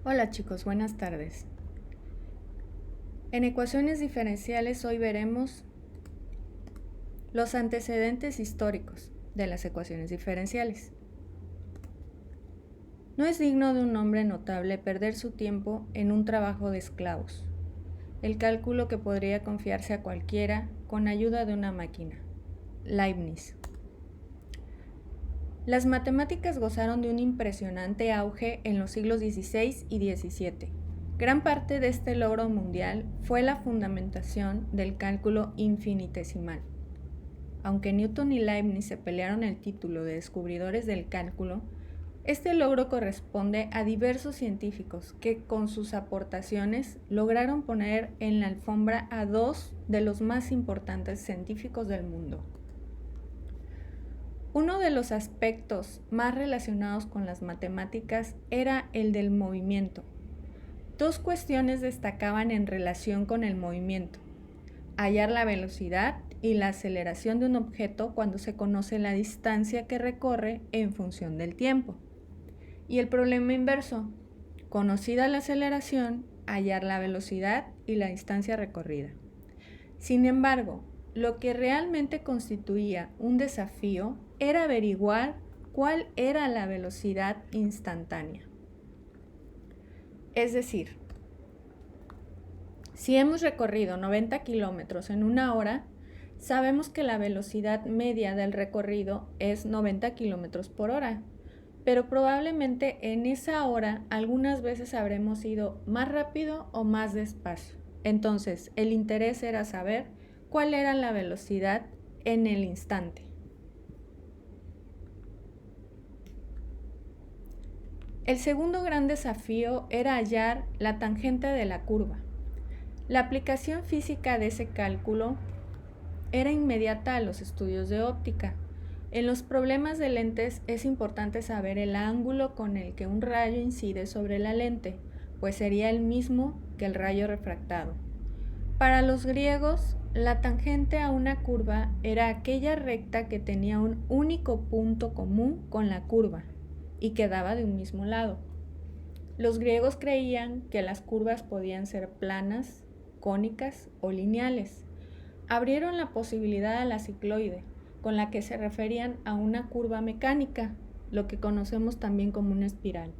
Hola chicos, buenas tardes. En ecuaciones diferenciales hoy veremos los antecedentes históricos de las ecuaciones diferenciales. No es digno de un hombre notable perder su tiempo en un trabajo de esclavos, el cálculo que podría confiarse a cualquiera con ayuda de una máquina. Leibniz. Las matemáticas gozaron de un impresionante auge en los siglos XVI y XVII. Gran parte de este logro mundial fue la fundamentación del cálculo infinitesimal. Aunque Newton y Leibniz se pelearon el título de descubridores del cálculo, este logro corresponde a diversos científicos que con sus aportaciones lograron poner en la alfombra a dos de los más importantes científicos del mundo. Uno de los aspectos más relacionados con las matemáticas era el del movimiento. Dos cuestiones destacaban en relación con el movimiento: hallar la velocidad y la aceleración de un objeto cuando se conoce la distancia que recorre en función del tiempo. Y el problema inverso: conocida la aceleración, hallar la velocidad y la distancia recorrida. Sin embargo, lo que realmente constituía un desafío era averiguar cuál era la velocidad instantánea. Es decir, si hemos recorrido 90 kilómetros en una hora, sabemos que la velocidad media del recorrido es 90 kilómetros por hora, pero probablemente en esa hora algunas veces habremos ido más rápido o más despacio. Entonces, el interés era saber cuál era la velocidad en el instante. El segundo gran desafío era hallar la tangente de la curva. La aplicación física de ese cálculo era inmediata a los estudios de óptica. En los problemas de lentes es importante saber el ángulo con el que un rayo incide sobre la lente, pues sería el mismo que el rayo refractado. Para los griegos, la tangente a una curva era aquella recta que tenía un único punto común con la curva y quedaba de un mismo lado. Los griegos creían que las curvas podían ser planas, cónicas o lineales. Abrieron la posibilidad a la cicloide, con la que se referían a una curva mecánica, lo que conocemos también como una espiral.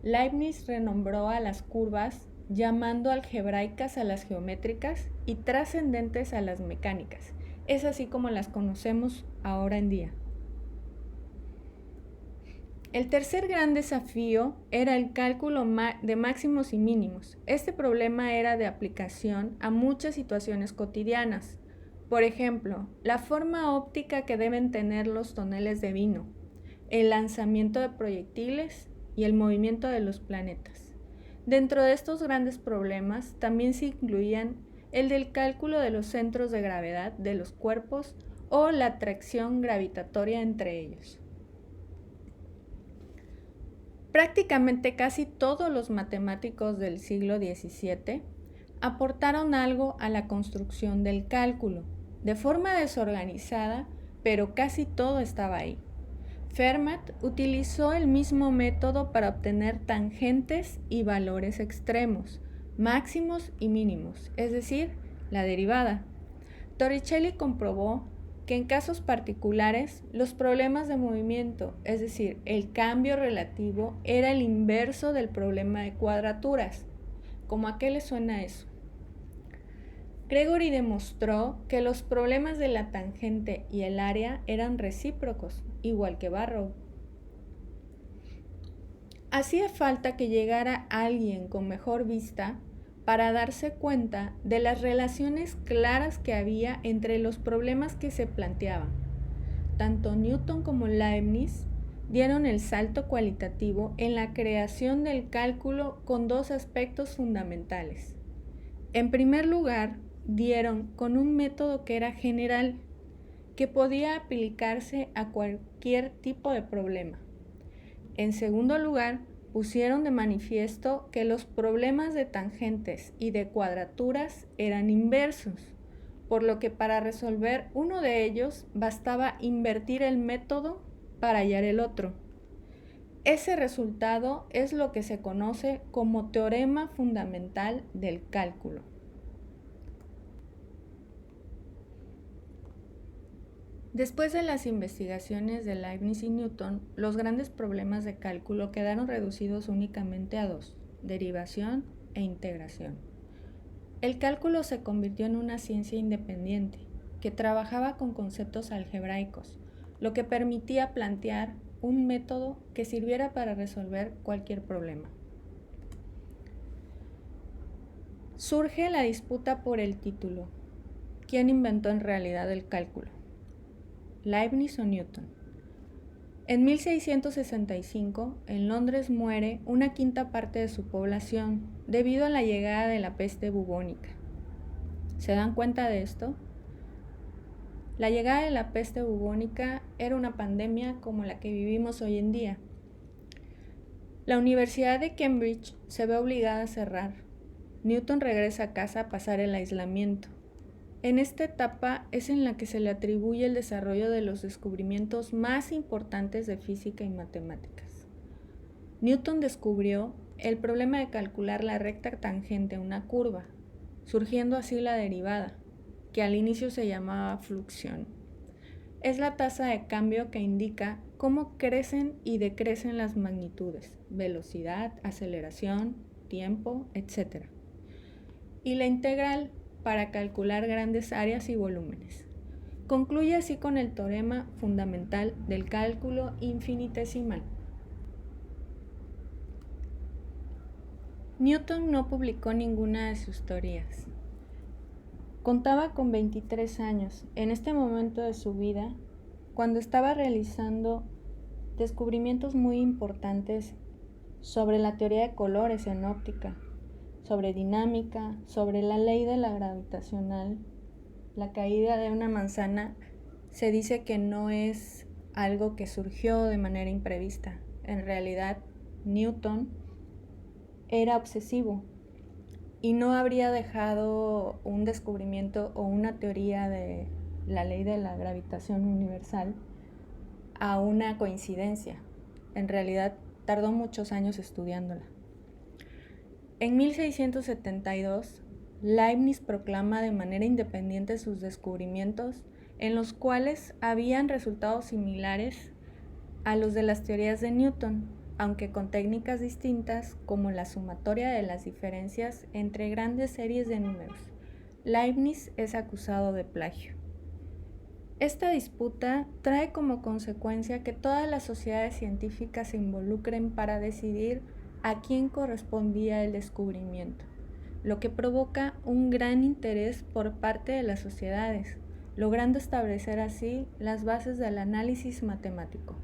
Leibniz renombró a las curvas llamando algebraicas a las geométricas y trascendentes a las mecánicas. Es así como las conocemos ahora en día. El tercer gran desafío era el cálculo de máximos y mínimos. Este problema era de aplicación a muchas situaciones cotidianas. Por ejemplo, la forma óptica que deben tener los toneles de vino, el lanzamiento de proyectiles y el movimiento de los planetas. Dentro de estos grandes problemas también se incluían el del cálculo de los centros de gravedad de los cuerpos o la atracción gravitatoria entre ellos. Prácticamente casi todos los matemáticos del siglo XVII aportaron algo a la construcción del cálculo, de forma desorganizada, pero casi todo estaba ahí. Fermat utilizó el mismo método para obtener tangentes y valores extremos, máximos y mínimos, es decir, la derivada. Torricelli comprobó que en casos particulares los problemas de movimiento, es decir, el cambio relativo, era el inverso del problema de cuadraturas. ¿Cómo a qué le suena eso? Gregory demostró que los problemas de la tangente y el área eran recíprocos, igual que Barrow. Hacía falta que llegara alguien con mejor vista para darse cuenta de las relaciones claras que había entre los problemas que se planteaban. Tanto Newton como Leibniz dieron el salto cualitativo en la creación del cálculo con dos aspectos fundamentales. En primer lugar, dieron con un método que era general, que podía aplicarse a cualquier tipo de problema. En segundo lugar, pusieron de manifiesto que los problemas de tangentes y de cuadraturas eran inversos, por lo que para resolver uno de ellos bastaba invertir el método para hallar el otro. Ese resultado es lo que se conoce como teorema fundamental del cálculo. Después de las investigaciones de Leibniz y Newton, los grandes problemas de cálculo quedaron reducidos únicamente a dos: derivación e integración. El cálculo se convirtió en una ciencia independiente, que trabajaba con conceptos algebraicos, lo que permitía plantear un método que sirviera para resolver cualquier problema. Surge la disputa por el título. ¿Quién inventó en realidad el cálculo? ¿Leibniz o Newton? En 1665, en Londres muere una quinta parte de su población debido a la llegada de la peste bubónica. ¿Se dan cuenta de esto? La llegada de la peste bubónica era una pandemia como la que vivimos hoy en día. La Universidad de Cambridge se ve obligada a cerrar. Newton regresa a casa a pasar el aislamiento. En esta etapa es en la que se le atribuye el desarrollo de los descubrimientos más importantes de física y matemáticas. Newton descubrió el problema de calcular la recta tangente a una curva, surgiendo así la derivada, que al inicio se llamaba fluxión. Es la tasa de cambio que indica cómo crecen y decrecen las magnitudes, velocidad, aceleración, tiempo, etc. Y la integral para calcular grandes áreas y volúmenes. Concluye así con el teorema fundamental del cálculo infinitesimal. Newton no publicó ninguna de sus teorías. Contaba con 23 años en este momento de su vida, cuando estaba realizando descubrimientos muy importantes sobre la teoría de colores en óptica, sobre dinámica, sobre la ley de la gravitacional. La caída de una manzana se dice que no es algo que surgió de manera imprevista. En realidad, Newton era obsesivo y no habría dejado un descubrimiento o una teoría de la ley de la gravitación universal a una coincidencia. En realidad, tardó muchos años estudiándola. En 1672, Leibniz proclama de manera independiente sus descubrimientos, en los cuales habían resultados similares a los de las teorías de Newton, aunque con técnicas distintas como la sumatoria de las diferencias entre grandes series de números. Leibniz es acusado de plagio. Esta disputa trae como consecuencia que todas las sociedades científicas se involucren para decidir a quién correspondía el descubrimiento, lo que provoca un gran interés por parte de las sociedades, logrando establecer así las bases del análisis matemático,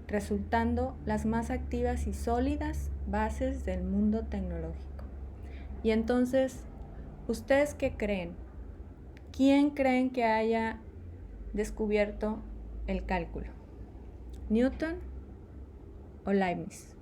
resultando las más activas y sólidas bases del mundo tecnológico. Y entonces, ¿ustedes qué creen? ¿Quién creen que haya descubierto el cálculo? ¿Newton o Leibniz?